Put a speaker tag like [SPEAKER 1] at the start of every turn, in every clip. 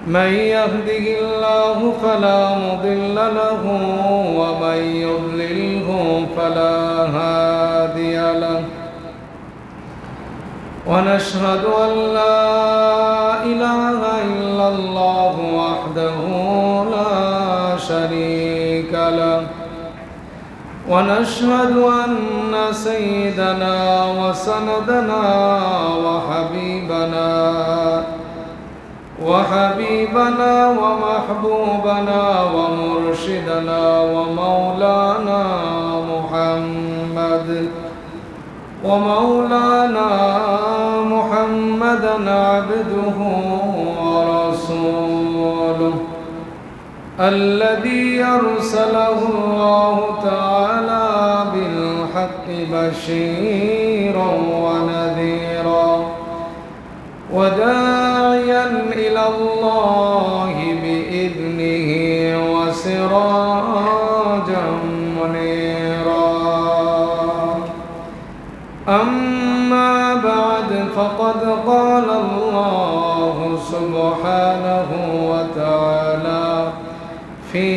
[SPEAKER 1] من يهده الله فلا مضل له ومن يضلله فلا هادي له ونشهد أن لا إله إلا الله وحده لا شريك له ونشهد أن سيدنا وسندنا وحبيبنا ومحبوبنا ومرشدنا ومولانا محمدا عبده ورسوله الذي أرسله الله تعالى بالحق بشيرا ونذيرا وداعيا إلى الله بإذنه وسراجا منيرا أما بعد فقد قال الله سبحانه وتعالى في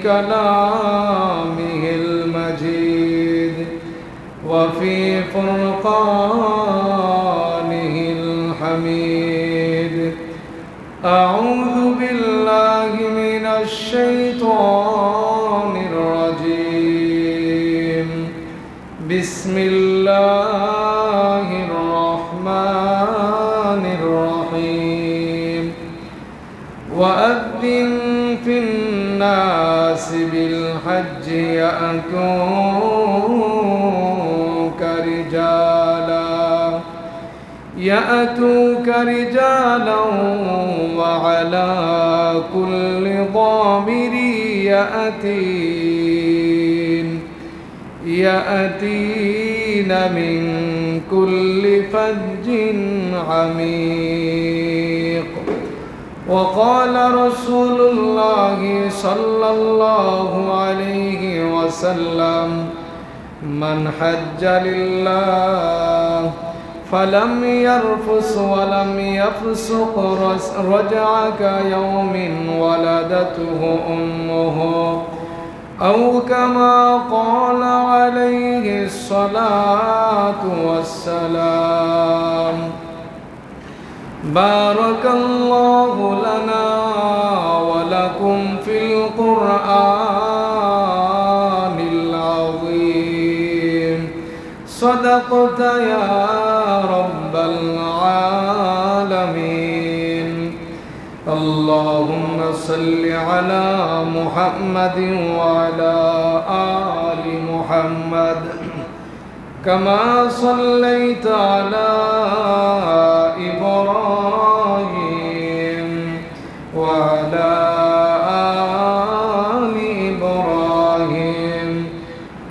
[SPEAKER 1] كلامه المجيد وفي فرقانه الحميد أعوذ بالله من الشيطان الرجيم بسم الله الرحمن الرحيم وأذن في الناس بالحج يأتوك رجالا وعلى كل ضامر يأتين من كل فج عميق وقال رسول الله صلى الله عليه وسلم من حج لله فلم يرفث ولم يفسق رجع كيوم ولدته أمه أو كما قال عليه الصلاة والسلام بارك الله لنا ولكم في القرآن العظيم صدقت يا رب العالمين اللهم صل على محمد وعلى آل محمد كما صليت على إبراهيم وعلى آل إبراهيم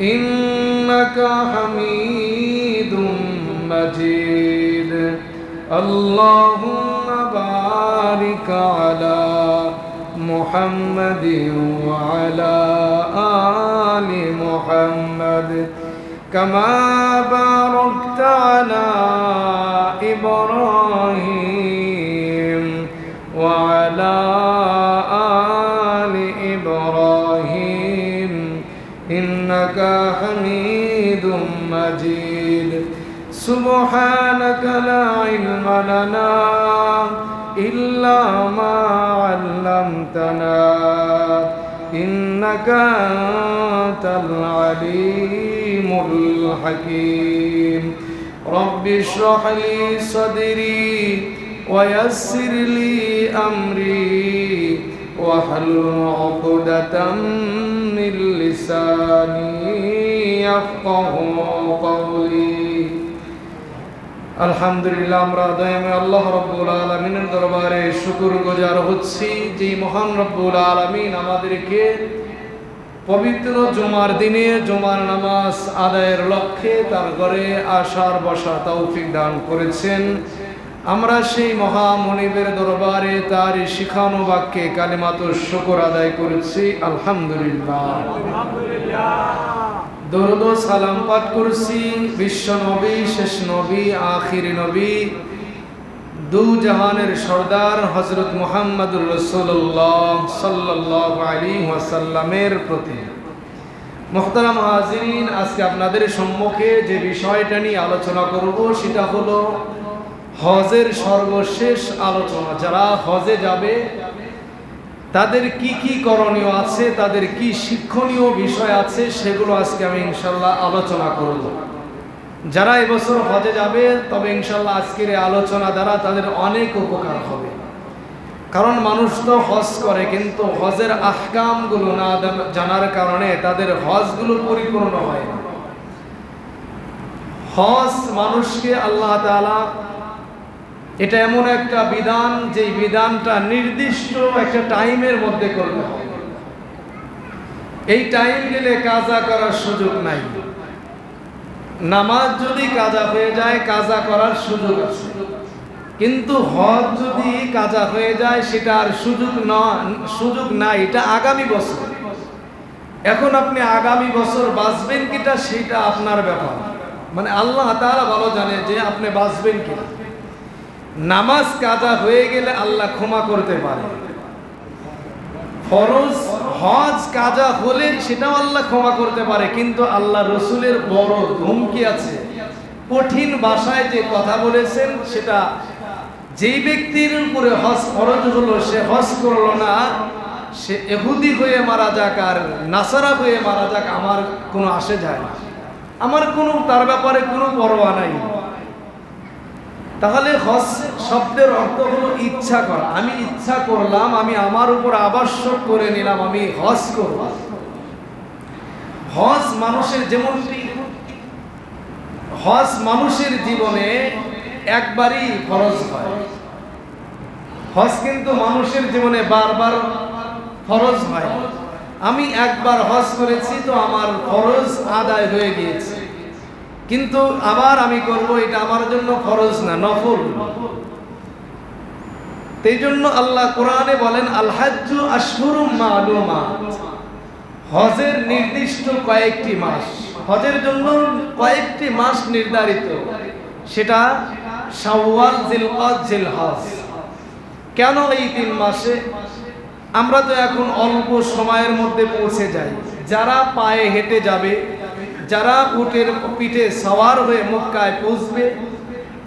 [SPEAKER 1] إنك حميد مجيد اللهم بارك على محمد وعلى آل محمد كما باركت على إبراهيم وعلى آل إبراهيم إنك حميد مجيد سبحانك لا علم لنا إلا ما علمتنا إنك أنت العليم الحكيم رب اشرح لي صدري ويسر لي أمري واحلل عقدة من لساني يفقه قولي আলহামদুলিল্লাহ আমরা দয়াময় আল্লাহ রাব্বুল আলামিনের দরবারে শুকরগুজার হচ্ছি যে মহান রাব্বুল আলামিন আমাদেরকে পবিত্র জুমার দিনে জুমার নামাজ আদায়ের লক্ষ্যে তার ঘরে আসার বসার তৌফিক দান করেছেন। আমরা সেই মহামনিবের দরবারে তার শিখানো বাক্যে কালিমাতুশ শুকর আদায় করেছি আলহামদুলিল্লাহ। দরুদ ও সালাম পাঠ করছি বিশ্ব নবী শেষ নবী আখির নবী দু জাহানের সর্দার হযরত মুহাম্মদুর রাসূলুল্লাহ সাল্লাল্লাহু আলাইহি ওয়াসাল্লামের প্রতি। মুহতারাম হাজিরিন, আজকে আপনাদের সম্মুখে যে বিষয়টা নিয়ে আলোচনা করব সেটা হলো হজের সর্বশেষ আলোচনা। যারা হজে যাবে তাদের কি কি করণীয় আছে, তাদের কি শিক্ষণীয় বিষয় আছে, সেগুলো আজকে আমি ইনশাল্লাহ আলোচনা করব। যারা এবছর হজে যাবে তবে ইনশাল্লাহ আজকের এই আলোচনা দ্বারা তাদের অনেক উপকার হবে। কারণ মানুষ তো হজ করে কিন্তু হজের আহকামগুলো না জানার কারণে তাদের হজগুলো পরিপূর্ণ হয় না। হজ মানুষকে আল্লাহ তাআলা, এটা এমন একটা বিধান যে বিধানটা নির্দিষ্ট একটা টাইমের মধ্যে করতে হবে। এই টাইম গেলে কাজা করার সুযোগ নাই। নামাজ যদি কাজা হয়ে যায় কাজা করার সুযোগ আছে, কিন্তু হজ যদি কাজা হয়ে যায় সেটা আর সুযোগ নাই। এটা আগামী বছর। এখন আপনি আগামী বছর বাঁচবেন কিটা সেটা আপনার ব্যাপার, মানে আল্লাহ তাআলা ভালো জানে যে আপনি বাঁচবেন কিনা। নামাজ কাজা হয়ে গেলে আল্লাহ ক্ষমা করতে পারে, ফরজ হজ কাজা হলে সেটাও আল্লাহ ক্ষমা করতে পারে, কিন্তু আল্লাহ রসুলের বড় ধমকি আছে। কঠিন ভাষায় যে কথা বলেছেন সেটা, যেই ব্যক্তির উপরে হজ ফরজ হলো সে হজ করলো না, সে ইহুদি হয়ে মারা যাক আর নাসারা হয়ে মারা যাক, আমার কোনো আসে যায় না, আমার কোনো তার ব্যাপারে কোনো পরোয়া নাই। তাহলে হজ শব্দের অর্থ হলো ইচ্ছা করা। আমি ইচ্ছা করলাম, আমি আমার উপর আবশ্যক করে নিলাম, আমি হজ করব। হজ মানুষের যেমনটি হজ মানুষের জীবনে একবারই ফরজ হয়। হজ কিন্তু মানুষের জীবনে বারবার ফরজ হয়। আমি একবার হজ করেছি তো আমার ফরজ আদায় হয়ে গিয়েছে, কিন্তু আবার আমি করব, এটা আমার জন্য ফরজ না, নফল। এই জন্য আল্লাহ কোরআনে বলেন আল হাজ্জু আশহুরুম মা'লুমাত, হজের নির্দিষ্ট কয়েকটি মাস, হজের জন্য কয়েকটি মাস নির্ধারিত, সেটা শাওয়াল, জিলকদ, জিলহজ। কেন এই 3 মাসে? আমরা তো এখন অল্প সময়ের মধ্যে পৌঁছে যাই। যারা পায়ে হেঁটে যাবে, যারা উটের পিঠে সওয়ার হয়ে মক্কায় পৌঁছবে,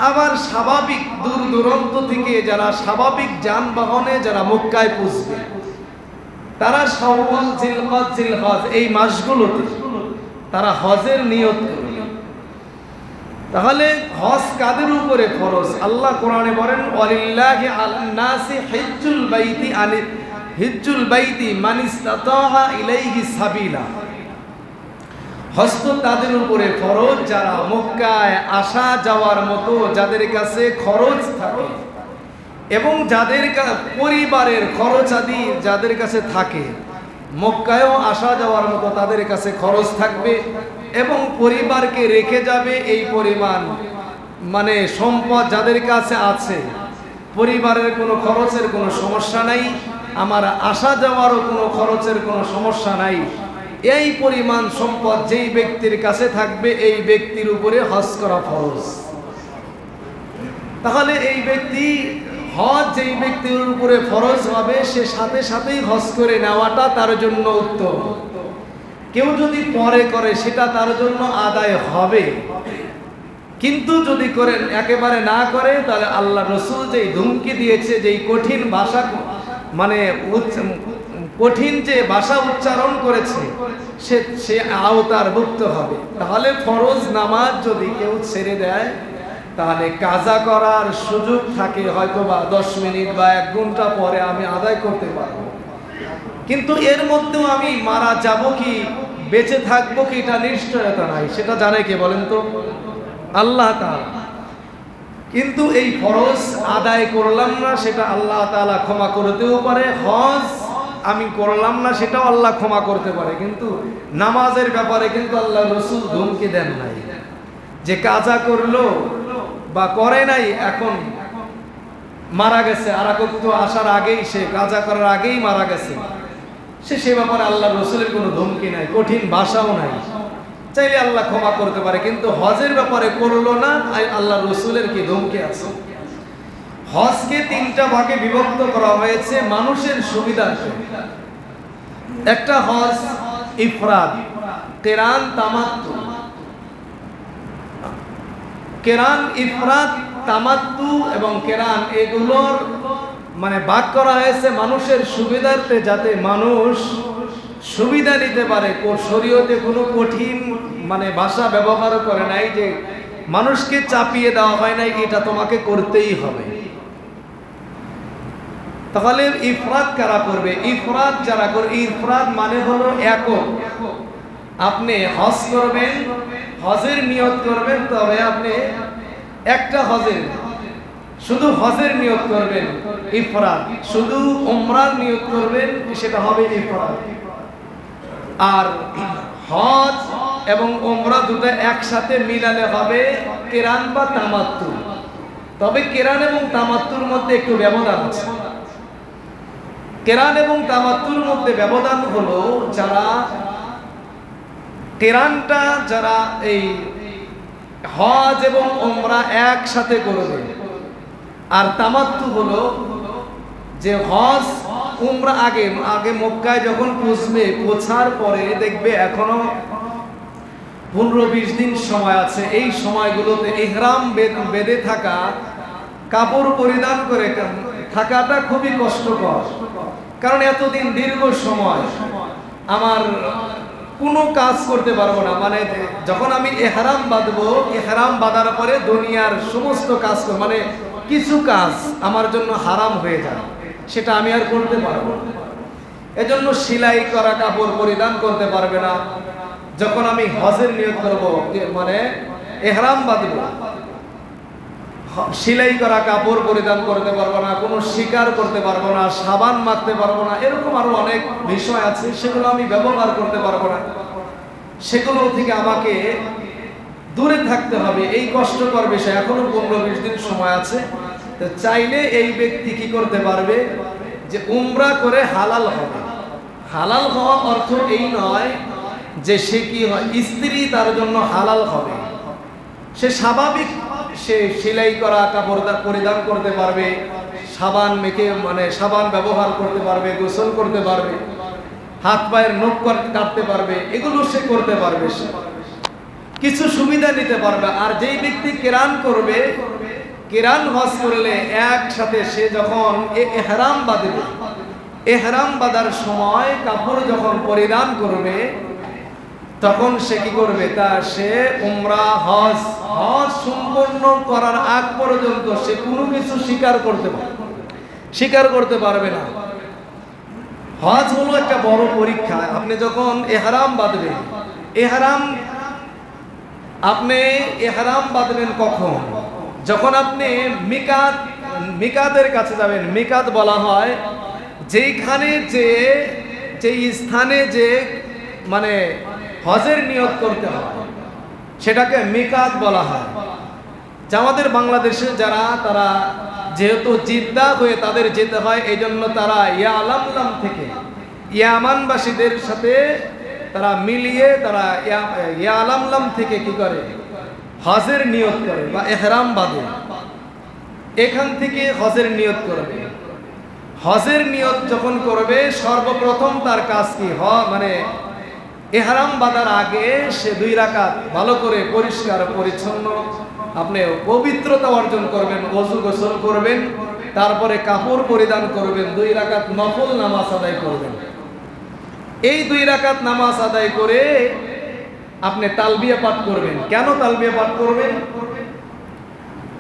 [SPEAKER 1] আবার স্বাভাবিক দূর দূরান্ত থেকে যারা স্বাভাবিক যানবাহনে যারা মক্কায় পৌঁছবে, তারা শাওয়াল, জিলকদ, জিলহজ এই মাসগুলোতে তারা হজের নিয়ত করবে। তাহলে হজ কাদের উপরে ফরজ? আল্লাহ কোরআনে বলেন ওয়ালিল্লাহি আলান নাসি হিজ্জুল বাইতি মান ইসতাতা ইলাইহি সাবিলা। হজ তো তাদের উপরে ফরজ যারা মক্কায় আসা যাওয়ার মতো, যাদের কাছে খরচ থাকে এবং যাদের পরিবারের খরচ আদি যাদের কাছে থাকে, মক্কায়ও আসা যাওয়ার মতো তাদের কাছে খরচ থাকবে এবং পরিবারকে রেখে যাবে এই পরিমাণ, মানে সম্পদ যাদের কাছে আছে, পরিবারের কোনো খরচের কোনো সমস্যা নাই, আমার আসা যাওয়ারও কোনো খরচের কোনো সমস্যা নাই, এই পরিমাণ সম্পদ যেই ব্যক্তির কাছে থাকবে এই ব্যক্তির উপরে হজ করা ফরজ। তাহলে এই ব্যক্তি হজ যেই ব্যক্তির উপরে ফরজ হবে সে সাথে সাথেই হজ করে নেওয়াটা তার জন্য উত্তম। কেউ যদি পরে করে সেটা তার জন্য আদায় হবে, কিন্তু যদি করেন একেবারে না করে, তাহলে আল্লাহ রসুল যেই ধমকি দিয়েছে, যেই কঠিন ভাষা, মানে কঠিন যে ভাষা উচ্চারণ করেছে, সে আওতার ভুক্ত হবে। তাহলে ফরজ নামাজ যদি কেউ ছেড়ে দেয় তাহলে কাজা করার সুযোগ থাকে, হয়তো বা 10 মিনিট বা 1 ঘন্টা পরে আমি আদায় করতে পারবো, কিন্তু এর মধ্যেও আমি মারা যাব কি বেঁচে থাকবো কি এটা নিশ্চয়তা নাই। সেটা জানে কে বলেন তো? আল্লাহ তাআলা। কিন্তু এই ফরজ আদায় করলাম না সেটা আল্লাহ তাআলা ক্ষমা করতেও পারে, হজ আমি করলাম না সেটাও আল্লাহ ক্ষমা করতে পারে, কিন্তু নামাজের ব্যাপারে কিন্তু আল্লাহ রসুল ধমকি দেন নাই যে কাজা করলো বা করে নাই, এখন মারা গেছে, আরাকত্ব আসার আগেই, সে কাজা করার আগেই মারা গেছে, সে ব্যাপারে আল্লাহ রসুলের কোনো ধমকি নাই, কঠিন ভাষাও নাই, চাইলে আল্লাহ ক্ষমা করতে পারে। কিন্তু হজের ব্যাপারে করলো না, আল্লাহ রসুলের কি ধমকি আছে? হজকে তিনটা ভাগে বিভক্ত করা হয়েছে মানুষের সুবিধার্থে। একটা হজ ইফরাদ, কেরান, তামাত্তু। কেরান, ইফরাদ, তামাত্তু এবং কেরান এগুলোর মানে ভাগ করা হয়েছে মানুষের সুবিধার্থে, যাতে মানুষ সুবিধা নিতে পারে। শরীয়তে কোনো কঠিন মানে ভাষা ব্যবহার করে নাই, যে মানুষকে চাপিয়ে দেওয়া হয় নাই এটা তোমাকে করতেই হবে। তাহলে ইফরাদ কারা করবে? ইফরাদ যারা করবে, ইফরাদ মানে হলো একক। আপনি হজ করবেন, হজের নিয়ত করবেন, তবে আপনি একটা হজের শুধু হজের নিয়ত করবেন ইফরাদ, শুধু উমরার নিয়ত করবেন সেটা হবে ইফরাদ। আর হজ এবং উমরা দুটো একসাথে মিলালে হবে কেরান বা তামাত্তু। তবে কেরান এবং তামাত্তুর মধ্যে একটু ব্যবধান আছে। কেরান এবং তামাত্তুর মধ্যে ব্যবধান হলো, যারা কেরানটা যারা এই হজ এবং উমরা একসাথে করবে, আর তামাত্তু হলো যে হজ উমরা আগে আগে মক্কায় যখন পৌঁছার পরে দেখবে এখনো 15-20 দিন সময় আছে। এই সময়গুলোতে ইহরাম বেঁধে থাকা, কাপড় পরিধান করে থাকাটা খুবই কষ্টকর। কারণ এতদিন দীর্ঘ সময় আমার কোনো কাজ করতে পারবো না। মানে যখন আমি ইহরাম বাঁধবো, ইহরাম বাঁধার পরে দুনিয়ার সমস্ত কাজ মানে কিছু কাজ আমার জন্য হারাম হয়ে যায়, সেটা আমি আর করতে পারবো না। এজন্য সেলাই করা কাপড় পরিধান করতে পারবে না। যখন আমি হজের নিয়ত করব, মানে ইহরাম বাঁধবো, সেলাই করা কাপড় পরিধান করতে পারবো না, কোনো শিকার করতে পারবো না, সাবান মাখতে পারবো না, এরকম আরো অনেক বিষয় আছে, সেগুলো আমি ব্যবহার করতে পারবো না। সেগুলো থেকে আমাকে দূরে থাকতে হবে। এই কষ্টকর বিষয়। এখনো 15-20 দিন সময় আছে। তো চাইলে এই ব্যক্তি কি করতে পারবে, যে উমরা করে হালাল হবে। হালাল হওয়া অর্থ এই নয় যে সে কি হয়, স্ত্রী তার জন্য হালাল হবে। সে স্বাভাবিক, সে সেলাই করা কাপড় পরিধান করতে পারবে, সাবান মেখে মানে সাবান ব্যবহার করতে পারবে, গোসল করতে পারবে, হাত পায়ের নখ কাটতে পারবে, এগুলো সে করতে পারবে, সে কিছু সুবিধা নিতে পারবে। আর যেই ব্যক্তি কেরান করবে, কেরান হজ করলে একসাথে সে যখন ইহরাম বাঁধবে, ইহরাম বাঁধার সময় কাপড় যখন পরিধান করবে, তখন সে কি করবে, তা সে উমরা হজ সম্পন্ন করার আগ পর্যন্ত সে কোনো কিছু স্বীকার করতে পারবে না। হজ হলো একটা বড় পরীক্ষা। আপনি যখন ইহরাম বাঁধবেন, আপনি ইহরাম বাঁধবেন কখন? যখন আপনি মিকাতের কাছে যাবেন। মিকাত বলা হয় যেইখানে যেই স্থানে যে মানে হজের নিয়ত করতে হয়, সেটাকে মিকাত বলা হয়। যে আমাদের বাংলাদেশে যারা, তারা যেহেতু জিদ্দা হয়ে তাদের যেতে হয়, এই জন্য তারা ইয়ালামলাম থেকে ইয়ামানবাসীদের সাথে তারা মিলিয়ে তারা ইয়ালামলাম থেকে কি করে, হজের নিয়ত করে বা ইহরাম বাঁধে। এখান থেকে হজের নিয়ত করবে। হজের নিয়ত যখন করবে, সর্বপ্রথম তার কাজ কি মানে ইহরাম বাঁধার আগে সে 2 রাকাত ভালো করে পরিষ্কার পরিচ্ছন্ন আপনি পবিত্রতা অর্জন করবেন, ওযু গোসল করবেন, তারপরে কাপড় পরিধান করবেন, 2 রাকাত নফল নামাজ আদায় করবেন। এই 2 রাকাত নামাজ আদায় করে আপনি তালবিয়া পাঠ করবেন। কেন তালবিয়া পাঠ করবেন?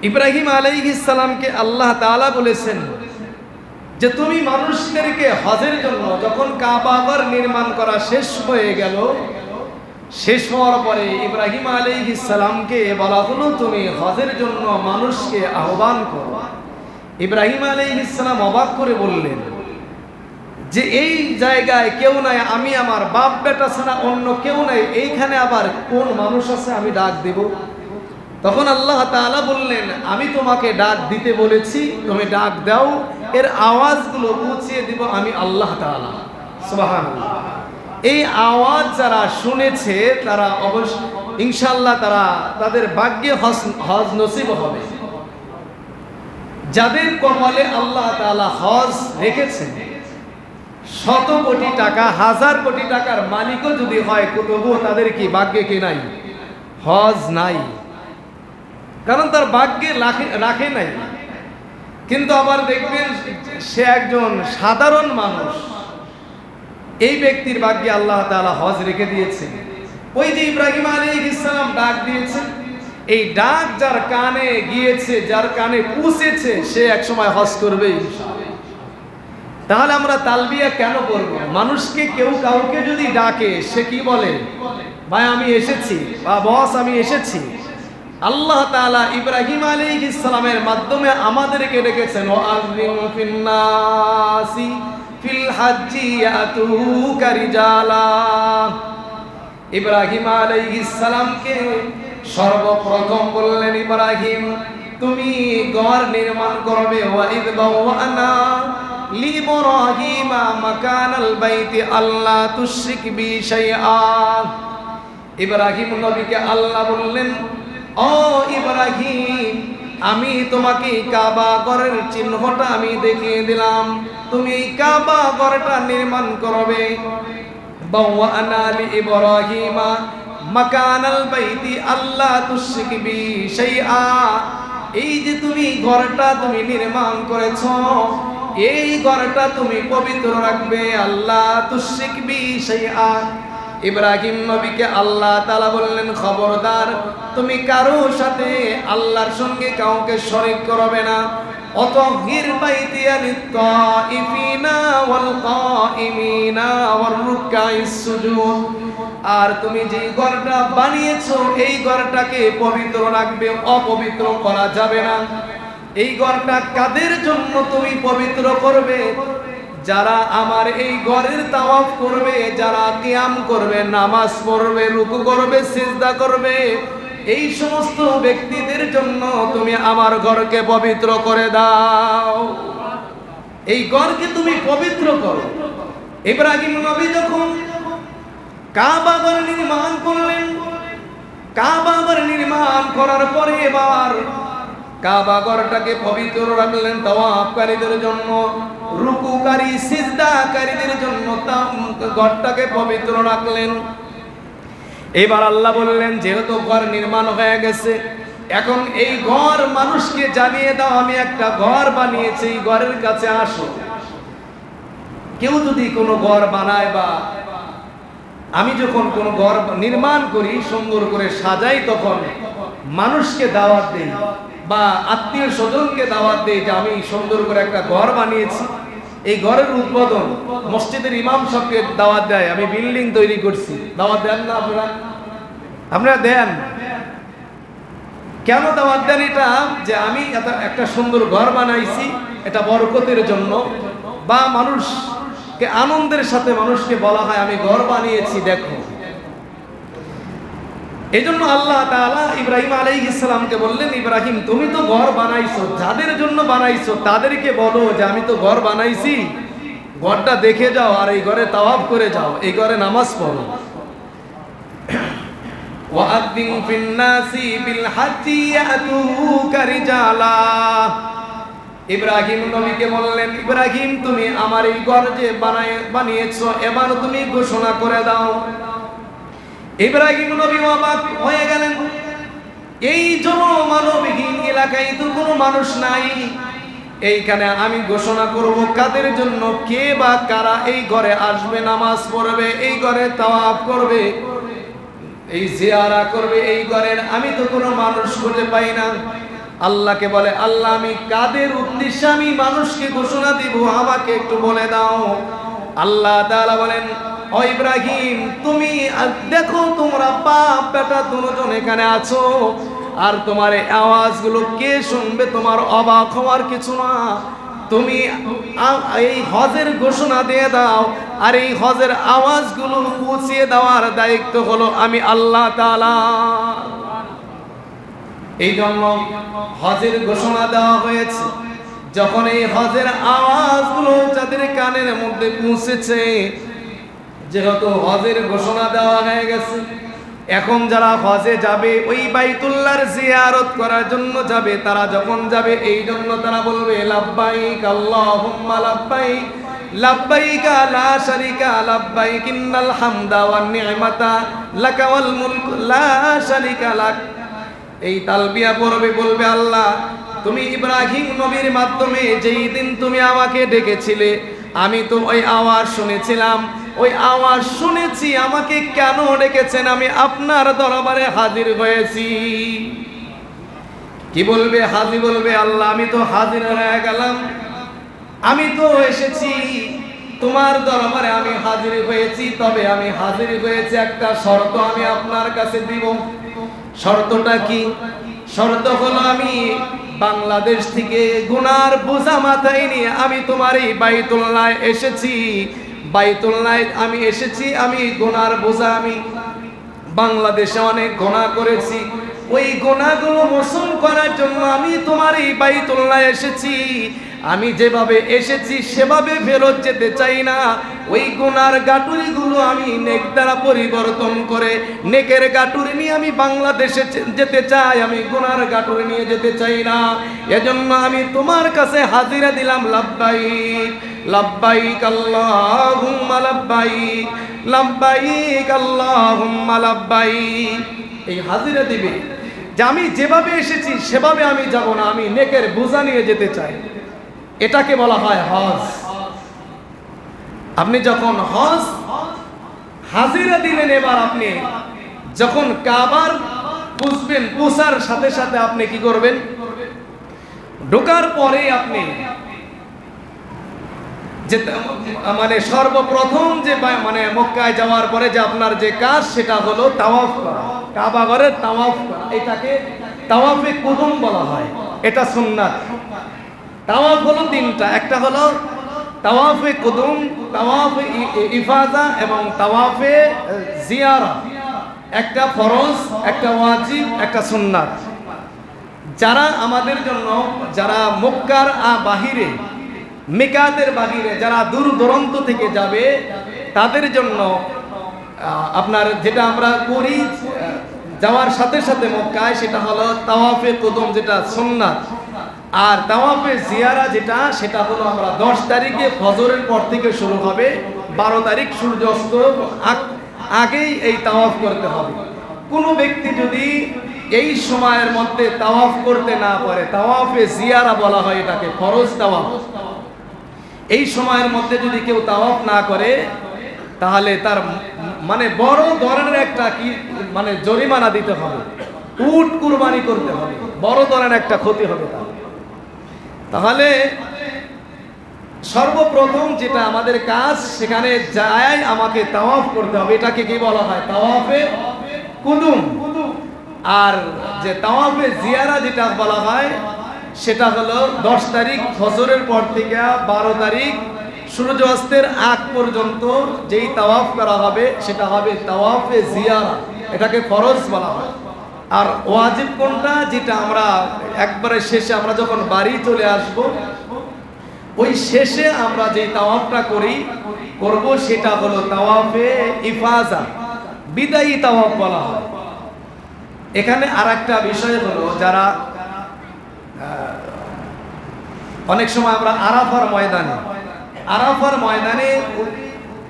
[SPEAKER 1] ইব্রাহিম আলাইহিস সালামকে আল্লাহ তাআলা বলেছেন যে তুমি মানুষদেরকে হজের জন্য, যখন কাবা ঘর নির্মাণ করা শেষ হয়ে গেল, শেষ হওয়ার পরে ইব্রাহিম আলাইহিস সালামকে বলা হলো তুমি হজের জন্য মানুষকে আহ্বান করো। ইব্রাহিম আলাইহিস সালাম অবাক করে বললেন যে এই জায়গায় কেউ নাই, আমি আমার বাপ বেটা ছাড়া অন্য কেউ নাই, এইখানে আবার কোন মানুষ আছে আমি ডাক দেব? তখন আল্লাহ তাআলা বললেন আমি তোমাকে ডাক দিতে বলেছি, তুমি ডাক দাও, এর আওয়াজগুলো পৌঁছিয়ে দিব আমি আল্লাহ তাআলা। সুবহানাল্লাহ। এই আওয়াজ যারা শুনেছে তারা অবশ্যই ইনশাআল্লাহ তাদের ভাগ্যে হজ নসিব হবে। যাদের কপালে আল্লাহ তাআলা হজ রেখেছেন, শত কোটি টাকা, হাজার কোটি টাকার মালিকও যদি হয়, তবুও তাদের কি ভাগ্যে কি নাই? হজ নাই, কারণ তার ভাগ্যে রাখে নাই। কিন্তু আবার দেখবেন সে একজন সাধারণ মানুষ, এই ব্যক্তির ভাগ্যে আল্লাহ তাআলা হজ রেখে দিয়েছেন। ওই যে ইব্রাহিম আলাইহিস সালাম ডাক দিয়েছেন, এই ডাক যার কানে গিয়েছে, যার কানে পৌঁছেছে, সে এক সময় হজ করবে ইনশাআল্লাহ। তাহলে আমরা তালবিয়া কেন করব? মানুষকে কেউ কাউকে যদি ডাকে, সে কি বলে? ভাই আমি এসেছি, বা বস আমি এসেছি। আল্লাহ তাআলা ইব্রাহিম আলাইহিস সালামের মাধ্যমে আমাদেরকে ডেকেছেন, ওয়াযিন ফিন্নাসি ফিল হাজ্জি ইয়াতুকা রিজালা। ইব্রাহিম আলাইহিস সালামকে সর্বপ্রথম বললেন, ইব্রাহিম তুমি ঘর নির্মাণ করবে। ওয়াইদ বাওয়ানা লিইব্রাহিমা মাকানাল বাইতি আল্লা তুশরিক বি শাইআ। ইব্রাহিম নবীকে আল্লাহ বললেন, ও ইব্রাহিম আমি তোমাকে কাবা ঘরের চিহ্নটা আমি দেখিয়ে দিলাম, তুমি কাবা ঘরটা নির্মাণ করবে। বাওয়ানা লিইব্রাহিমা মাকানাল বাইতি আল্লা তুশরিক বি শাইআ। এই যে তুমি ঘরটা তুমি নির্মাণ করেছো, এই ঘরটা তুমি পবিত্র রাখবে, আল্লাহ তুশরিক বি শাইআ। ইব্রাহিম নবীকে আল্লাহ তাআলা বললেন, খবরদার তুমি কারো সাথে আল্লাহর সঙ্গে কাউকে শরীক করবে না। অতহির বাইতিয়া লিত্তাইফিনা ওয়াল কাইমিনা ওয়ার রুকআইস সুজুদ। আর তুমি যে ঘরটা বানিয়েছো, এই ঘরটাকে পবিত্র রাখবে, অপবিত্র করা যাবে না। এই ঘরটা কাদের জন্য তুমি পবিত্র করবে? যারা আমার এই ঘরের তাওয়াফ করবে, যারা কিয়াম করবে, নামাজ পড়বে, রুকু করবে, সিজদা করবে, এই সমস্ত ব্যক্তিদের জন্য তুমি আমার ঘরকে পবিত্র করে দাও। এই ঘরকে তুমি পবিত্র করো। ইব্রাহিম নবী যখন কাবা ঘর নির্মাণ করলেন, কাবা ঘর নির্মাণ করার পরে এবার কাবা ঘরটাকে পবিত্র রাখলেন তাওয়াফকারীদের জন্য, রুকুকারী সিজদাকারীদের জন্য ঘরটাকে পবিত্র রাখলেন। এবার আল্লাহ বললেন, যেহেতু ঘর নির্মাণ হয়ে গেছে, এখন এই ঘর মানুষকে জানিয়ে দাও আমি একটা ঘর বানিয়েছি, এই ঘরের কাছে আসো। কেউ যদি কোনো ঘর বানায়, বা আমি যখন কোনো ঘর নির্মাণ করি, সুন্দর করে সাজাই, তখন মানুষকে দাওয়াত দেই বা আত্মীয় স্বজনকে দাওয়াত দেই যে আমি সুন্দর করে একটা ঘর বানিয়েছি। এই ঘরের উদ্বোধন মসজিদের ইমাম সাহেবকে দাওয়াত দেয়, আমি বিল্ডিং তৈরি করছি। দাওয়াত দেন না আপনারা? আপনারা দেন কেন দাওয়াত দেন? এটা যে আমি একটা সুন্দর ঘর বানাইছি, এটা বরকতের জন্য, বা মানুষকে আনন্দের সাথে মানুষকে বলা হয় আমি ঘর বানিয়েছি দেখো। এই জন্য আল্লাহ তাআলা ইব্রাহিম আলাইহিস সালামকে বললেন, ইব্রাহিম তুমি তো ঘর বানাইছো, যাদের জন্য বানাইছো তাদেরকে বলো যে আমি তো ঘর বানাইছি, ঘরটা দেখে যাও, আর এই ঘরে তাওয়াফ করে যাও, এই ঘরে নামাজ পড়ো। ওয়াআযিন ফিন্নাসি বিল হাজ্জি ইয়াতুকা রিজালা। ইব্রাহিম নবীকে বললেন, ইব্রাহিম তুমি আমার এই ঘর যে বানিয়েছো, এবার তুমি ঘোষণা করে দাও। ইব্রাহিম নবী অবাক হয়ে গেলেন, এই জনমানবহীন এলাকায় তো কোনো মানুষ নাই, এইখানে আমি ঘোষণা করব কাদের জন্য, কে বা কারা এই ঘরে আসবে, নামাজ পড়বে, এই ঘরে তাওয়াফ করবে, এই জিয়ারা করবে এই ঘরের, আমি তো কোনো মানুষ খুঁজে পাই না। আল্লাহকে বলে, আল্লাহ আমি কাদের উদ্দেশ্যে আমি মানুষকে ঘোষণা দিব, আমাকে একটু বলে দাও। আল্লাহ তাআলা বলেন, ও ইব্রাহিম তুমি দেখো, তোমরা বাপ বেটা দুজন এখানে আছো, আর তোমার এই আওয়াজগুলো কে শুনবে? তোমার অবাক হওয়ার কিছু না। তুমি এই হজের ঘোষণা দিয়ে দাও, আর এই হজের আওয়াজগুলো পৌঁছিয়ে দেওয়ার দায়িত্ব হলো আমি আল্লাহ তাআলা। এই জন্য হজের ঘোষণা দেওয়া হয়েছে। যখন এই হজের আওয়াজগুলো যাদের কানের মধ্যে পৌঁছেছে, যেহেতু হজের ঘোষণা দেওয়া হয়ে গেছে, এখন যারা হজে যাবে ওই বাইতুল্লাহর জিয়ারত করার জন্য যাবে, তারা যখন যাবে এই জন্য তারা বলবে লাব্বাইক আল্লাহুম্মা লাব্বাইক লাব্বাইক লা শারিকা লাব্বাইক ইন্নাল হামদা ওয়ান নি'মাতা লাকা ওয়াল মুলক লা শারিকা লাক। এই তালবিয়া পড়বে, বলবে আল্লাহ তুমি ইব্রাহিম নবীর মাধ্যমে যেই দিন তুমি আমাকে ডেকেছিলে আমি তো ওই আওয়াজ শুনেছিলাম, ওই আওয়াজ শুনেছি, আমাকে কেন ডেকেছেন, আমি আপনার দরবারে হাজির হয়েছি। কি বলবে হাজি? বলবে আল্লাহ আমি তো হাজির হয়ে গেলাম, আমি তো এসেছি তোমার দরবারে, আমি হাজির হয়েছি, তবে আমি হাজির হয়েছি একটা শর্ত আমি আপনার কাছে দিব। শর্তটা কি? শর্ত হলো আমি বাংলাদেশ থেকে গুনার বোঝা মাথায় নিয়ে আমি তোমার এই বাইতুল্লাহ এসেছি, বাইতুল্লাহ আমি এসেছি, আমি গুনার বোঝা, আমি বাংলাদেশে অনেক গুনাহ করেছি, ওই গুনাহগুলো মোচন করার জন্য আমি তোমার এই বাইতুল্লাহ এসেছি। আমি যেভাবে এসেছি সেভাবে ফেরত যেতে চাই না, ওই গুনার গাটুরিগুলো আমি নেক দ্বারা পরিবর্তন করে নেকের গাটুরি নিয়ে আমি বাংলাদেশে যেতে চাই, আমি গুনার গাটুরি নিয়ে যেতে চাই না। এজন্য আমি তোমার কাছে হাজিরা দিলাম লাব্বাইক লাব্বাইক আল্লাহুম্মা লাব্বাইক লাব্বাইক আল্লাহুম্মা লাব্বাইক। এই হাজিরা দিবে যে আমি যেভাবে এসেছি সেভাবে আমি যাব না, আমি নেকের বোঝা নিয়ে যেতে চাই। এটাকে বলা হয় হজ। আপনি যখন হজ হাজিরা দিলেন, এবার আপনি যখন কাবার পুষবেন, পুষার সাথে সাথে আপনি কি করবেন? ঢোকার পরে আপনি যে মানে সর্বপ্রথম যে মানে মক্কায় যাওয়ার পরে যে আপনার যে কাজ সেটা হলো তাওয়াফ করা, কাবা ঘরের তাওয়াফ করা। এটাকে তাওয়াফে কুদুম বলা হয়, এটা সুন্নাত। তাওয়াফ হলো তিনটা, একটা হলো তাওয়াফে কুদুম, তাওয়াফে ইফাদা এবং তাওয়াফে জিয়ারা। একটা ফরজ, একটা ওয়াজিব, একটা সুন্নাত। যারা আমাদের জন্য, যারা মক্কার বাহিরে, মিকাতের বাহিরে যারা দূর দূরান্ত থেকে যাবে তাদের জন্য আপনার যেটা আমরা করি যাওয়ার সাথে সাথে মক্কায়, সেটা হলো তাওয়াফে কুদুম যেটা সুন্নাত। আর তাওয়াফে জিয়ারা যেটা, সেটা হলো আমরা 10 তারিখে ফজরের পর থেকে শুরু হবে, 12 তারিখ সূর্যাস্ত আগেই এই তাওয়াফ করতে হবে। কোনো ব্যক্তি যদি এই সময়ের মধ্যে তাওয়াফ করতে না পারে, তাওয়াফে জিয়ারা বলা হয় এটাকে, ফরজ তাওয়াফ। এই সময়ের মধ্যে যদি কেউ তাওয়াফ না করে তাহলে তার মানে বড় ধরনের একটা কি মানে জরিমানা দিতে হবে, উট কুরবানি করতে হবে, বড় ধরনের একটা ক্ষতি হবে। তাহলে সর্বপ্রথম যেটা আমাদের কাজ, সেখানে যায় আমাকে তাওয়াফ করতে হবে। এটাকে কি বলা হয়? তাওয়াফে কুদুম। আর যে তাওয়াফে জিয়ারা যেটা বলা হয় সেটা হলো 10 তারিখ ফজরের পর থেকে 12 তারিখ সূর্যাস্তের আগ পর্যন্ত যেই তাওয়াফ করা হবে সেটা হবে তাওয়াফে জিয়ারা, এটাকে ফরজ বলা হয়। আর ওয়াজিব কোনটা? যেটা আমরা একবারে শেষে আমরা যখন বাড়ি চলে আসব, ওই শেষে আমরা যে তাওয়াফটা করব সেটা হলো তাওয়াফে ইফাজা, বিদায়ী তাওয়াফ বলা হয়। এখানে আরেকটা বিষয় হলো, যারা অনেক সময় আমরা আরাফার ময়দানে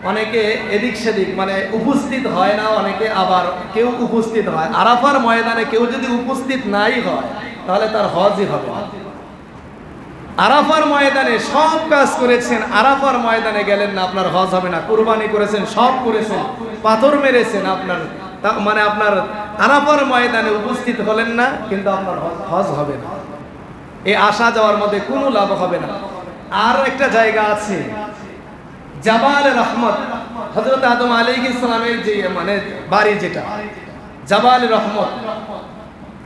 [SPEAKER 1] অনেকে এদিক সেদিক মানে উপস্থিত হয় না, অনেকে আবার কেউ উপস্থিত হয়। আরাফার ময়দানে কেউ যদি উপস্থিত নাই হয় তাহলে তার হজই হবে না। আরাফার ময়দানে সব কাজ করেছেন, আরাফার ময়দানে গেলেন না, আপনার হজ হবে না। কুরবানি করেছেন, সব করেছেন, পাথর মেরেছেন, আপনার মানে আপনার আরাফার ময়দানে উপস্থিত হলেন না, কিন্তু আপনার হজ হবে না। এই আসা যাওয়ার মধ্যে কোনো লাভ হবে না। আর একটা জায়গা আছে জাবাল রহমত, হযরত আদম আলাইহিস সালামের যে মানে বাড়ি, যেটা জাবাল রহমত।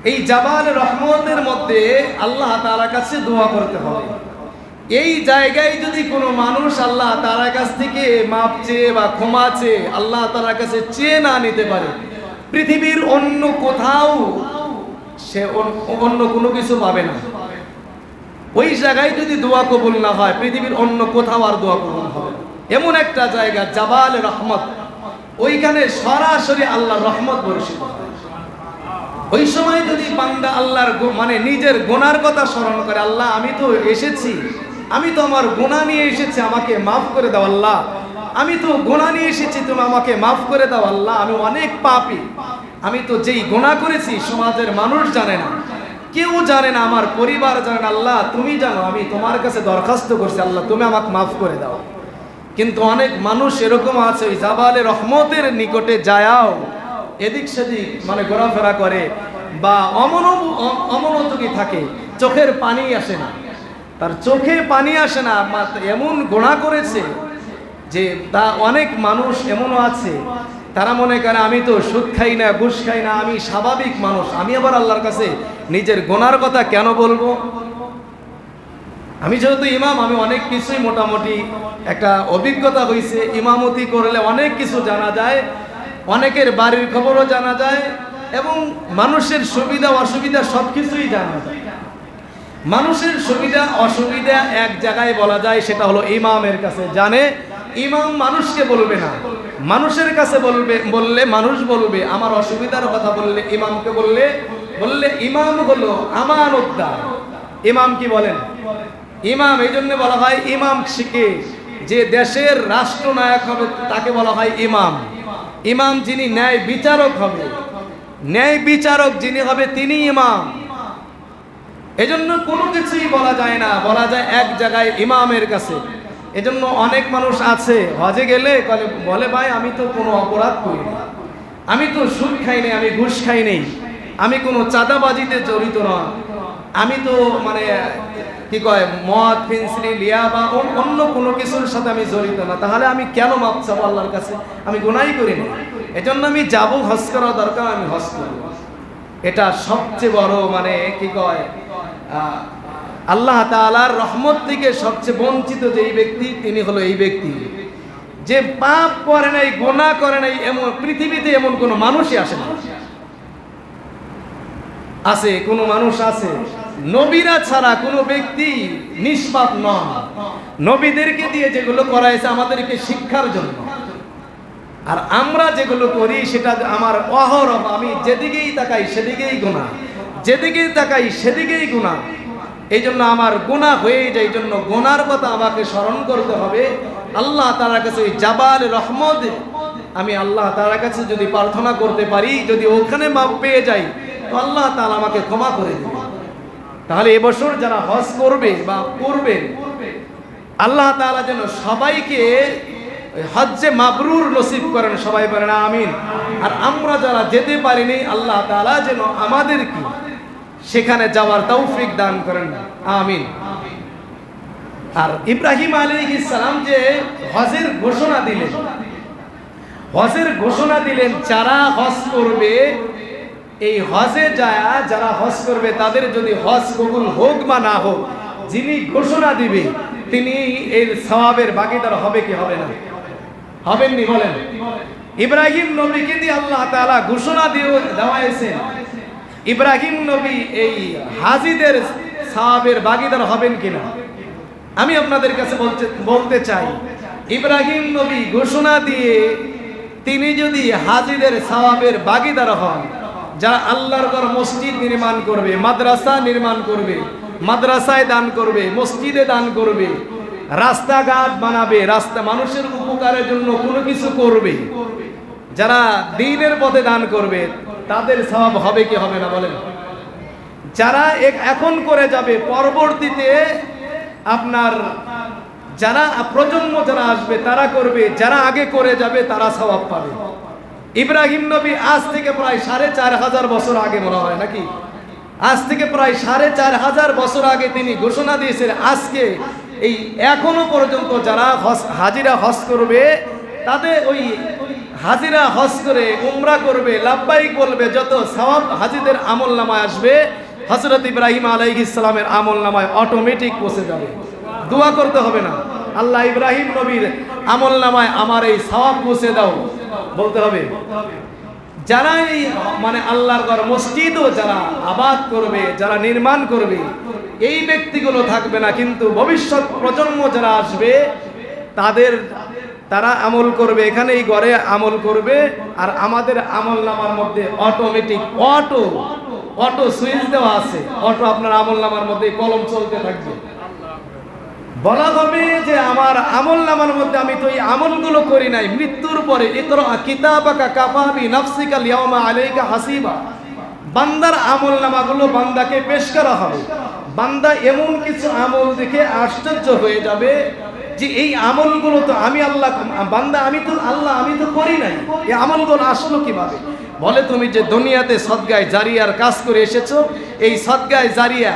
[SPEAKER 1] এই জাবাল রহমতের মধ্যে আল্লাহ তাআলার কাছে দোয়া করতে হবে। এই জায়গায় যদি কোনো মানুষ আল্লাহ তাআলার কাছ থেকে মাপ চেয়ে বা ক্ষমা চেয়ে আল্লাহ তাআলার কাছে চেয়ে না নিতে পারে, পৃথিবীর অন্য কোথাও সে অন্য কোনো কিছু পাবে না। ওই জায়গায় যদি দোয়া কবুল না হয়, পৃথিবীর অন্য কোথাও আর দোয়া কবুল হবে না। এমন একটা জায়গা জাবাল রহমত। ওইখানে সরাসরি আল্লাহর রহমত বর্ষিত হয়। ওই সময় যদি বান্দা আল্লাহর মানে নিজের গুনার কথা স্মরণ করে, আল্লাহ আমি তো এসেছি, আমি তো আমার গুনাহ নিয়ে এসেছি, আমাকে মাফ করে দাও আল্লাহ, আমি তো গুনাহ নিয়ে এসেছি, তুমি আমাকে মাফ করে দাও আল্লাহ, আমি অনেক পাপী, আমি তো যেই গুনাহ করেছি সমাজের মানুষ জানে না, কেউ জানে না, আমার পরিবার জানে না, আল্লাহ তুমি জানো, আমি তোমার কাছে দরখাস্ত করছি আল্লাহ তুমি আমাকে মাফ করে দাও। কিন্তু অনেক মানুষ এরকম আছে ওই জাবালে রহমতের নিকটে যায়াও এদিক সেদিক মানে ঘোরাফেরা করে বা অমনোযোগী থাকে, চোখের পানি আসে না, তার চোখে পানি আসে না, এমন গুনাহ করেছে যে তা অনেক মানুষ এমনও আছে তারা মনে করে আমি তো সুদ খাই না, ঘুষ খাই না, আমি স্বাভাবিক মানুষ, আমি আবার আল্লাহর কাছে নিজের গুনার কথা কেন বলবো? আমি যেহেতু ইমাম, আমি অনেক কিছুই মোটামুটি একটা অভিজ্ঞতা হয়েছে, ইমামতি করলে অনেক কিছু জানা যায়, অনেকের বাড়ির খবরও জানা যায় এবং মানুষের সুবিধা অসুবিধা সব কিছুই জানা যায়। মানুষের সুবিধা অসুবিধা এক জায়গায় বলা যায়, সেটা হলো ইমামের কাছে জানে। ইমাম মানুষকে বলবে না, মানুষের কাছে বললে মানুষ বলবে, আমার অসুবিধার কথা বললে ইমামকে বললে ইমাম হলো আমানতদার। ইমাম কি বলেন? ইমাম এই জন্য বলা হয় ইমাম শিখে, যে দেশের রাষ্ট্রনায়ক হবে তাকে বলা হয় ইমাম। ইমাম যিনি ন্যায় বিচারক হবে, ন্যায় বিচারক যিনি হবে তিনি ইমাম। এজন্য কোনো কিছুই বলা যায় না, বলা যায় এক জায়গায় ইমামের কাছে। এজন্য অনেক মানুষ আছে হজে গেলে বলে ভাই আমি তো কোনো অপরাধ করি না, আমি তো সুদ খাই নাই, আমি ঘুষ খাই নেই, আমি কোনো চাঁদাবাজিতে জড়িত নয়, আমি তো মানে কি কয় মদ ফেন্সিলি লিয়া বা অন্য কোনো কিছুর সাথে আমি জড়িত না, তাহলে আমি কেন মাপ চাবো আল্লাহর কাছে? আমি গুনাহই করি না, এজন্য আমি যাবো, হজ করা দরকার আমি হজ করব। এটা সবচেয়ে বড় মানে কি কয় আল্লাহ তাআলার রহমত থেকে সবচেয়ে বঞ্চিত যেই ব্যক্তি তিনি হলো এই ব্যক্তি যে পাপ করে নাই, গুনাহ করে নাই। এমন পৃথিবীতে এমন কোনো মানুষই আসে না, আছে কোনো মানুষ আছে? নবীরা ছাড়া কোনো ব্যক্তি নিষ্পাপ নন। নবীদেরকে দিয়ে যেগুলো করাইছে আমাদেরকে শিক্ষার জন্য, আর আমরা যেগুলো করি সেটা আমার অহরহ, আমি যেদিকেই তাকাই সেদিকেই গুনাহ, যেদিকেই তাকাই সেদিকেই গুনাহ। এই জন্য আমার গুনাহ হয়ে যায়, এই জন্য গুনার কথা আমাকে স্মরণ করতে হবে। আল্লাহ তাআলার কাছে জাবাল রহমত, আমি আল্লাহ তাআলার কাছে যদি প্রার্থনা করতে পারি, যদি ওখানে মাপ পেয়ে যাই তো আল্লাহ তাআলা আমাকে ক্ষমা করে দেবে। তাহলে এবছর যারা হজ করবে বা করবেন, আল্লাহ তাআলা যেন সবাইকে হজ্জে মাবরুর নসিব করেন, সবাই বলেন আমিন। আর আমরা যারা যেতে পারিনি আল্লাহ তাআলা যেন আমাদেরকে সেখানে যাওয়ার তৌফিক দান করেন, আমিন। আর ইব্রাহিম আলাইহিস সালাম যে হজের ঘোষণা দিলেন, হজের ঘোষণা দিলেন যারা হজ করবে, এই হজে যায় যারা হজ করবে তাদের যদি হজ কবুল হোক বা না হোক, যিনি ঘোষণা দিবে তিনি এর সওয়াবের ভাগীদার হবে কি হবে না? হবেননি বলেন? ইব্রাহিম নবীকে দিয়ে আল্লাহ তাআলা ঘোষণা দেওয়া হয়েছে, ইব্রাহিম নবী এই হাজীদের সওয়াবের ভাগীদার হবেন কিনা? আমি আপনাদের কাছে বলতে চাই, ইব্রাহিম নবী ঘোষণা দিয়ে তিনি যদি হাজীদের সওয়াবের ভাগীদার হন, যারা আল্লাহর ঘর মসজিদ নির্মাণ করবে, মাদ্রাসা নির্মাণ করবে, মাদ্রাসায় দান করবে, মসজিদে দান করবে, রাস্তাঘাট বানাবে, রাস্তা মানুষের উপকারের জন্য কোনো কিছু করবে, যারা দ্বীনের পথে দান করবে তাদের সওয়াব হবে কি হবে না বলেন? যারা এখন করে যাবে পরবর্তীতে আপনার যারা প্রজন্ম যারা আসবে তারা করবে, যারা আগে করে যাবে তারা সওয়াব পাবে। ইব্রাহিম নবী আজ থেকে প্রায় 4500 বছর আগে মনে হয় নাকি, আজ থেকে প্রায় 4500 বছর আগে তিনি ঘোষণা দিয়েছেন, আজকে এই এখনো পর্যন্ত যারা হাজিরা হজ করবে তাদের ওই হাজিরা হজ করে উমরা করবে, লাব্বাইক বলবে, যত সওয়াব হাজিদের আমলনামায় আসবে হযরত ইব্রাহিম আলাইহিস সালামের আমলনামায় অটোমেটিক পৌঁছে যাবে। দোয়া করতে হবে না, আল্লাহ ইব্রাহিম নবীর আমলনামায় আমার এই সওয়াব পৌঁছে দাও বলতে হবে। যারা এই মানে আল্লাহর ঘর মসজিদও যারা আবাদ করবে, যারা নির্মাণ করবে, এই ব্যক্তিগুলো থাকবে না, কিন্তু ভবিষ্যৎ প্রজন্ম যারা আসবে তাদের তারা আমল করবে, এখানে এই ঘরে আমল করবে, আর আমাদের আমল নামার মধ্যে অটোমেটিক অটো সুইচ দেওয়া আছে, অটো আপনার আমল নামার মধ্যে কলম চলতে থাকবে। বলা হবে যে আমার আমল নামার মধ্যে আমি তো এই আমলগুলো করি নাই, মৃত্যুর পরে ইকরা কিতাবাকা কাফা বিনাফসিকা আল-ইয়াওমা আলাইকা হাসিবা, বান্দার আমল নামাগুলো বান্দাকে পেশ করা হবে। বান্দা এমন কিছু আমল দেখে আশ্চর্য হয়ে যাবে যে এই আমলগুলো তো আমি আল্লাহ, বান্দা আমি তো আল্লাহ, আমি তো করি নাই, এই আমলগুলো আসলো কিভাবে? বলে তুমি যে দুনিয়াতে সদগায়ে জারিয়ার কাজ করে এসেছো, এই সদগায়ে জারিয়া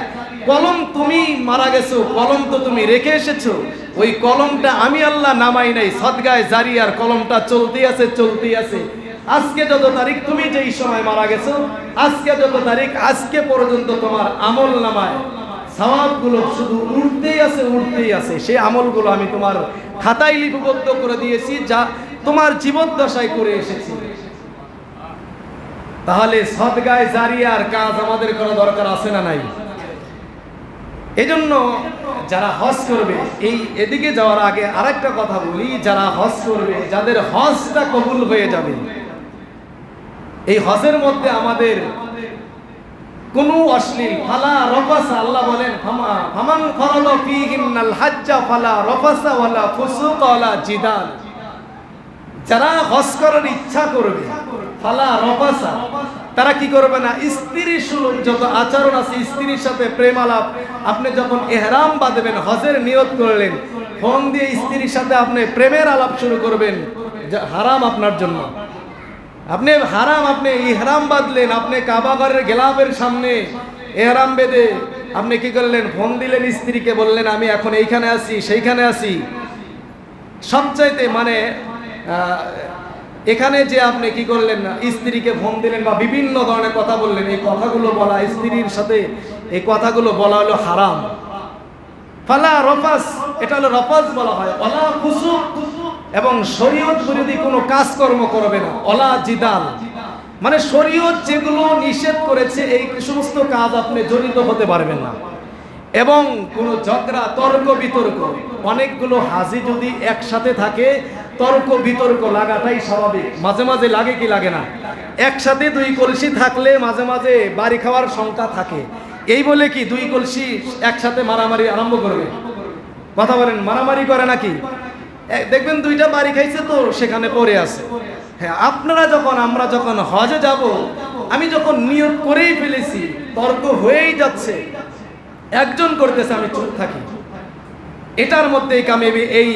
[SPEAKER 1] কলম, তুমি মারা গেছো, কলম তো তুমি রেখে এসেছো, ওই কলমটা আমি আল্লাহ নামাই নাই, সদগায়ে জারিয়ার কলমটা চলতেই আছে। আজকে যত তারিখ, তুমি যেই সময় মারা গেছো, আজকে যত তারিখ, আজকে পর্যন্ত তোমার আমল নামায় সওয়াবগুলো শুধু উঠতেই আছে। সেই আমলগুলো আমি তোমার খাতায় লিপিবদ্ধ করে দিয়েছি, যা তোমার জীবদ্দশায় করে এসেছি। তাহলে সদগায়ে জারিয়ার কাজ আমাদের করা দরকার আছে না নাই? এজন্য যারা হজ করবে, এদিকে যাওয়ার আগে আরেকটা কথা বলি, যারা হজ করবে, যাদের হজটা কবুল হয়ে যাবে, এই হজের মধ্যে আমাদের কোনো অশ্লীল ফালা রফাসা, আল্লাহ বলেন ফামান ফারাদা ফীহিন্নাল হাজ্জা ফালা রফাসা ওয়ালা ফুসুকা ওয়ালা জিদাল, যারা হজ করার ইচ্ছা করবে, ফালা রফাসা, তারা কি করবে না, স্ত্রী সুলভ যত আচরণ আছে, স্ত্রীর সাথে প্রেম আলাপ, আপনি যখন ইহরাম বাঁধবেন, হজের নিয়ত করলেন, ফোন দিয়ে স্ত্রীর সাথে আপনি প্রেমের আলাপ শুরু করবেন, হারাম আপনার জন্য। আপনি হারাম, আপনি ইহরাম বাঁধলেন, আপনি কাবা ঘরের গেলাফের সামনে ইহরাম বেঁধে আপনি কি করলেন, ফোন দিলেন স্ত্রীকে, বললেন আমি এখন এইখানে আছি সেইখানে আছি। সবচাইতে মানে এখানে যে আপনি কি করলেন না, স্ত্রীকে ফোন দিলেন বা বিভিন্ন ধরনের কথা বললেন, এই কথাগুলো বলা, স্ত্রীর সাথে এই কথাগুলো বলা হলো হারাম। ফালা রফাস, এটা হলো রফাস বলা হয়। ওয়ালা ফুসুক, এবং শরীয়ত বিরোধী কোনো কাজকর্ম করবে না। ওয়ালা জিদাল, মানে শরীয়ত যেগুলো নিষেধ করেছে এই সমস্ত কাজ আপনি জড়িত হতে পারবেন না। এবং কোনো ঝগড়া, তর্ক বিতর্ক, অনেকগুলো হাজি যদি একসাথে থাকে, তর্ক বিতর্ক লাগাটাই স্বাভাবিক। মাঝে মাঝে লাগে কি লাগে না? একসাথে দুই কলসি থাকলে মাঝে মাঝে বাড়ি খাওয়ার সংখ্যা থাকে। এই বলে কি দুই কলসি একসাথে মারামারি আরম্ভ করবে? কথা বলেন, মারামারি করে নাকি? দেখবেন দুইটা বাড়ি খাইছে তো সেখানে পড়ে আছে। হ্যাঁ, আপনারা যখন, আমরা যখন হজে যাব, আমি যখন নিয়ত করেই ফেলেছি, তর্ক হয়েই যাচ্ছে, একজন করতেছে, আমি চুপ থাকি, এটার মধ্যে কামেবি এই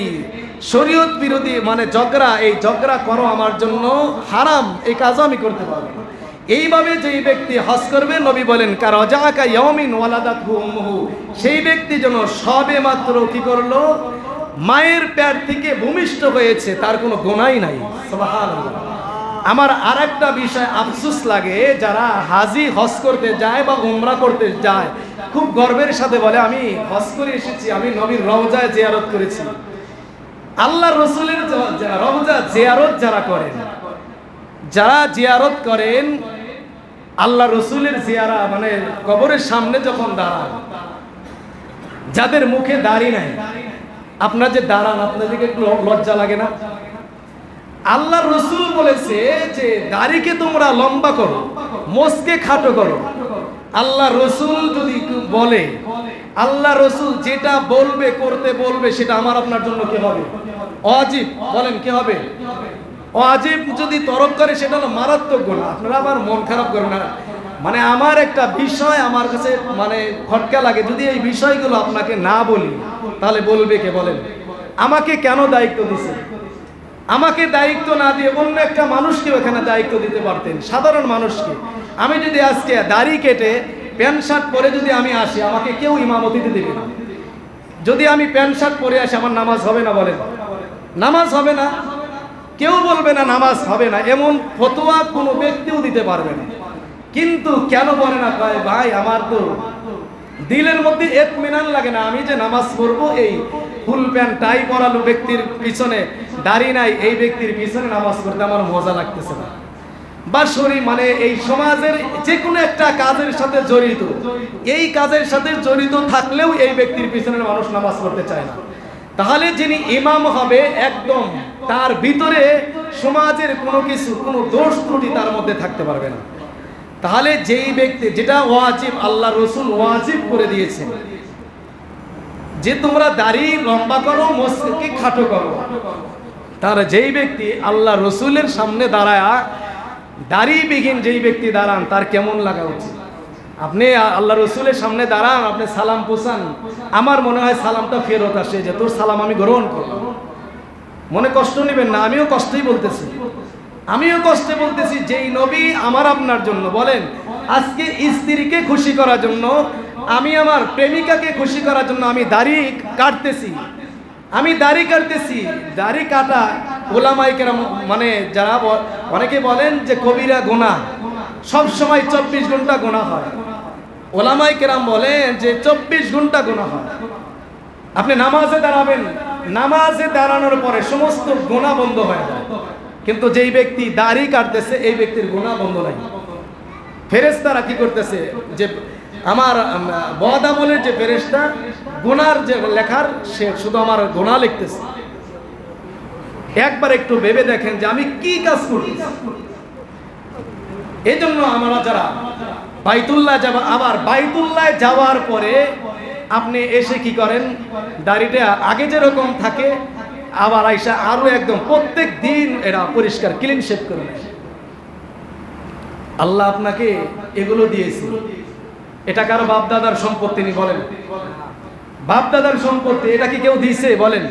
[SPEAKER 1] শরীয়ত বিরোধী মানে ঝগড়া, এই ঝগড়া করো আমার জন্য হারাম, এই কাজও আমি করতে পারবো না। এইভাবে যেই ব্যক্তি হজ করবে, নবী বলেন কারাজাকা ইয়াউমিন ওয়ালাদাতহু উম্মুহু, সেই ব্যক্তি যেন সবে মাত্র কি করলো, মায়ের পেট থেকে ভূমিষ্ঠ হয়েছে, তার কোনো গুনাহই নাই। সুবহানাল্লাহ। আমার আরেকটা বিষয় আফসোস লাগে, যারা হাজি হজ করতে যায় বা উমরা করতে যায়, খুব গর্বের সাথে বলে আমি হজ করে এসেছি, আমি নবীর রওজায় জিয়ারত করেছি। আল্লাহর রাসূলের রওজা জিয়ারত যারা জিয়ারত করেন, আল্লাহ রসুলের জিয়ারা মানে কবরের সামনে যখন দাঁড়ান, যাদের মুখে দাড়ি নাই, আপনার যে দাঁড়ান, আপনাদেরকে একটু লজ্জা লাগে না? আল্লাহ রসুল বলেছে যে দাড়িকে তোমরা লম্বা করো, মোচকে খাটো করো। আল্লাহ রসুল যদি বলে, আল্লাহ রসুল যেটা বলবে, করতে বলবে, সেটা আমার আপনার জন্য কি হবে? ওয়াজিব। বলেন কি হবে? ওয়াজিব যদি তরক করে সেটা হলো মারাত্মক গুনাহ। আপনারা আবার মন খারাপ করেন না, মানে আমার একটা বিষয় আমার কাছে মানে খটকা লাগে, যদি এই বিষয়গুলো আপনাকে না বলি তাহলে বলবে কে? বলেন, আমাকে কেন দায়িত্ব দিছে? আমাকে দায়িত্ব না দিয়ে অন্য একটা মানুষকে ওখানে দায়িত্ব দিতে পারতেন, সাধারণ মানুষকে। আমি যদি আজকে দাড়ি কেটে প্যান্ট শার্ট পরে যদি আমি আসি, আমাকে কেউ ইমামতি দিতে দেবে না। যদি আমি প্যান্ট শার্ট পরে আসি, আমার নামাজ হবে না? বলেন, নামাজ হবে না। কেউ বলবে না নামাজ হবে না, এমন ফতোয়া কোনো ব্যক্তিও দিতে পারবে না। কিন্তু কেন বলে না? ভাই আমার তো দিলের মধ্যে ইতমিনান লাগে না, আমি যে নামাজ পড়বো এই ফুল প্যান্ট টাই পরালো ব্যক্তির পিছনে, দাড়ি নাই এই ব্যক্তির পিছনে নামাজ পড়তে আমার মজা লাগতেছে না। বা শরীর মানে এই সমাজের যে কোনো একটা কাজের সাথে জড়িত, এই কাজের সাথে জড়িত থাকলেও এই ব্যক্তির পিছনে মানুষ নামাজ পড়তে চায় না। তাহলে যিনি ইমাম হবে একদম তার ভিতরে সমাজের কোনো দোষ ত্রুটি তার মধ্যে থাকতে পারবে না। তাহলে যেই ব্যক্তি, যেটা ওয়াজিব, আল্লাহ রসুল ওয়াজিব করে দিয়েছেন যে তোমরা দাড়ি লম্বা করো, মসজিদকে খাটো করো, তার যেই ব্যক্তি আল্লাহ রসুলের সামনে দাঁড়ায়, দাড়িবিহীন যেই ব্যক্তি দাঁড়ান তার কেমন লাগা উচিত? আপনি আল্লাহ রসুলের সামনে দাঁড়ান, আপনি সালাম পোষান, আমার মনে হয় সালামটা ফেরত আসে যে তোর সালাম আমি গ্রহণ করলাম। মনে কষ্ট নেবেন না, আমিও কষ্টই বলতেছি, যেই নবী আমার আপনার জন্য বলেন আজকে স্ত্রীকে খুশি করার জন্য, আমি আমার প্রেমিকাকে খুশি করার জন্য আমি দাড়ি কাটতেছি, দাড়ি কাটা ওলামায়ে কেরাম, মানে যারা অনেকে বলেন যে কবিরা গুনাহ, সব সময় 24 ঘন্টা গুনাহ হয়। ওলামায়ে কেরাম বলেন যে 24 ঘন্টা গুনাহ হয়। আপনি নামাজে দাঁড়াবেন, নামাজে দাঁড়ানোর পরে সমস্ত গুনাহ বন্ধ হয়ে যায়, কিন্তু যেই ব্যক্তি দাড়ি কাটতেছে এই ব্যক্তির গুনাহ বন্ধ নাই। ফেরেশতারা কি করতেছে যে আমার বদ আমলের যে ফেরেশতা গুনার যে লেখার, সে শুধু আমার গুনাহ লিখতেছে। একবার একটু ভেবে দেখেন যে আমি কি কাজ করতেছি। এই জন্য আমরা যারা বাইতুল্লাহ যাব, আবার বাইতুল্লাহ যাওয়ার পরে আপনি এসে কি করেন, দাড়িটা আগে যেরকম থাকে আবার আইসা আরো একদম প্রত্যেক দিন এরা পরিষ্কার ক্লিন শেভ করে নেয়। আল্লাহ আপনাকে এগুলো দিয়েছে, এটা কারো বাপ দাদার সম্পত্তি নি? বলেন, বাপ দাদার সম্পত্তি এটা কি কেউ দিয়েছে? বলেন,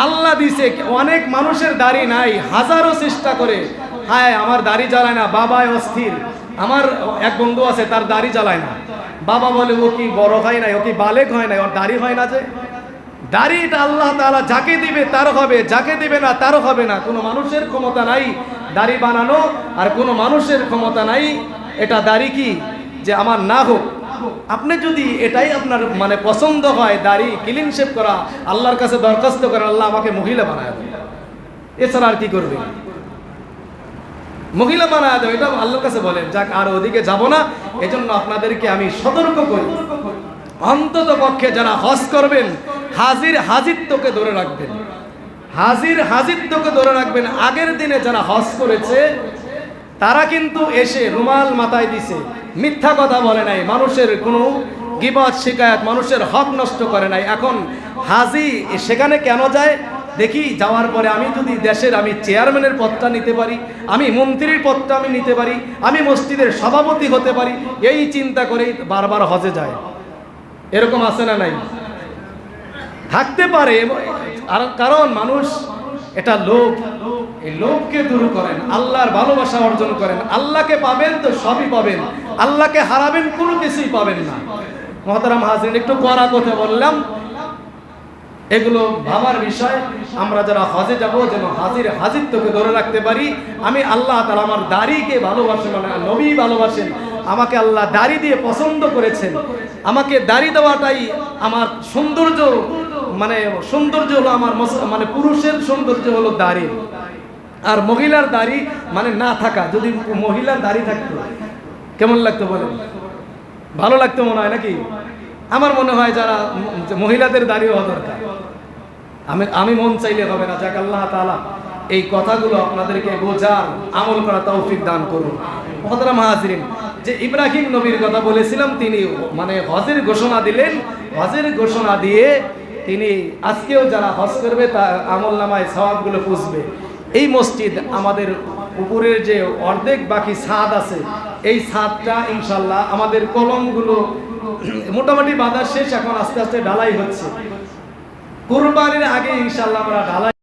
[SPEAKER 1] আল্লাহ দিয়েছে। অনেক মানুষের দাড়ি নাই, হাজারো চেষ্টা করে, হায় আমার দাড়ি জ্বালায় না, বাবায় অস্থির। আমার এক বন্ধু আছে, তার দাড়ি জ্বালায় না। বাবা বলে ও কি বড় হয় নাই, ও কি বালেগ হয় নাই, ওর দাড়ি হয় না। যে দাড়িটা আল্লাহ তাআলা যাকে দিবে তার হবে, যাকে দিবে না তার হবে না। কোনো মানুষের ক্ষমতা নাই দাড়ি বানানো, আর কোনো মানুষের ক্ষমতা নাই এটা দাড়ি কি যে আমার না হোক। আপনি যদি এটাই আপনার মানে পছন্দ হয়, দাড়ি ক্লিন শেভ করা, আল্লাহর কাছে দরখাস্ত করেন আল্লাহ আমাকে মহিলা বানায় দেন, এছাড়া আর কি করবে? মহিলা বানায় দেন, এটা আল্লাহর কাছে বলেন। যাক, আর ওদিকে যাব না। এজন্য আপনাদেরকে আমি সতর্ক করি, অন্তত পক্ষে যারা হজ করবেন হাজিরত্বকে ধরে রাখবেন, হাজিরত্বকে ধরে রাখবেন। আগের দিনে যারা হজ করেছে তারা কিন্তু এসে রুমাল মাথায় দিছে, মিথ্যা কথা বলে নাই, মানুষের কোনো গীবত শিকায়াত, মানুষের হক নষ্ট করে নাই। এখন হাজি সেখানে কেন যায় দেখি, যাওয়ার পরে আমি যদি দেশের আমি চেয়ারম্যানের পদটা নিতে পারি, আমি মন্ত্রীর পদটা আমি নিতে পারি, আমি মসজিদের সভাপতি হতে পারি, এই চিন্তা করেই বারবার হজে যায়। এরকম আছে না নাই? থাকতে পারে, কারণ মানুষ এটা লোভ, এই লোভকে দূর করেন, আল্লাহর ভালোবাসা অর্জন করেন। আল্লাহকে পাবেন তো সবই পাবেন, আল্লাহকে হারাবেন কোনো কিছুই পাবেন না। মুহতারাম হাজিরিন, একটু কড়া কথা বললাম, এগুলো ভাবার বিষয়। আমরা যারা হজে যাব যেন হাজিরত্বকে ধরে রাখতে পারি। আমি আল্লাহ তাআলা আমার দাড়িকে ভালোবাসেন, মানে নবী ভালোবাসেন, আমাকে আল্লাহ দাড়ি দিয়ে পছন্দ করেছেন। আমাকে দাড়ি দেওয়াটাই আমার সৌন্দর্য, মানে সৌন্দর্য হলো আমার, মানে পুরুষের সৌন্দর্য হলো দাড়ি, আর মহিলার দাড়ি মানে না থাকা। যদি মহিলার দাড়ি থাকতো কেমন লাগতো বলেন? ভালো লাগতো মনে হয় নাকি? আমার মনে হয় যারা মহিলাদের দাড়ি হওয়া দরকার। আমি মন চাইলে হবে না। যাক, আল্লাহ তাআলা এই কথাগুলো আপনাদেরকে বোঝার, আমল করা তৌফিক দান করুন। মুহতারাম হাজিরিন, যে ইব্রাহিম নবীর কথা বলেছিলাম, তিনি মানে হজের ঘোষণা দিলেন। হজের ঘোষণা দিয়ে তিনি আজকেও যারা হজ করবে তার আমল নামায় সওয়াবগুলো পুষবে। এই মসজিদ আমাদের উপরের যে অর্ধেক বাকি ছাদ আছে, এই ছাদটা ইনশাল্লাহ আমাদের কলমগুলো মোটামুটি বাঁধা শেষ, এখন আস্তে আস্তে ঢালাই হচ্ছে। কুরবানির আগে ইনশাল্লাহ আমরা ঢালাই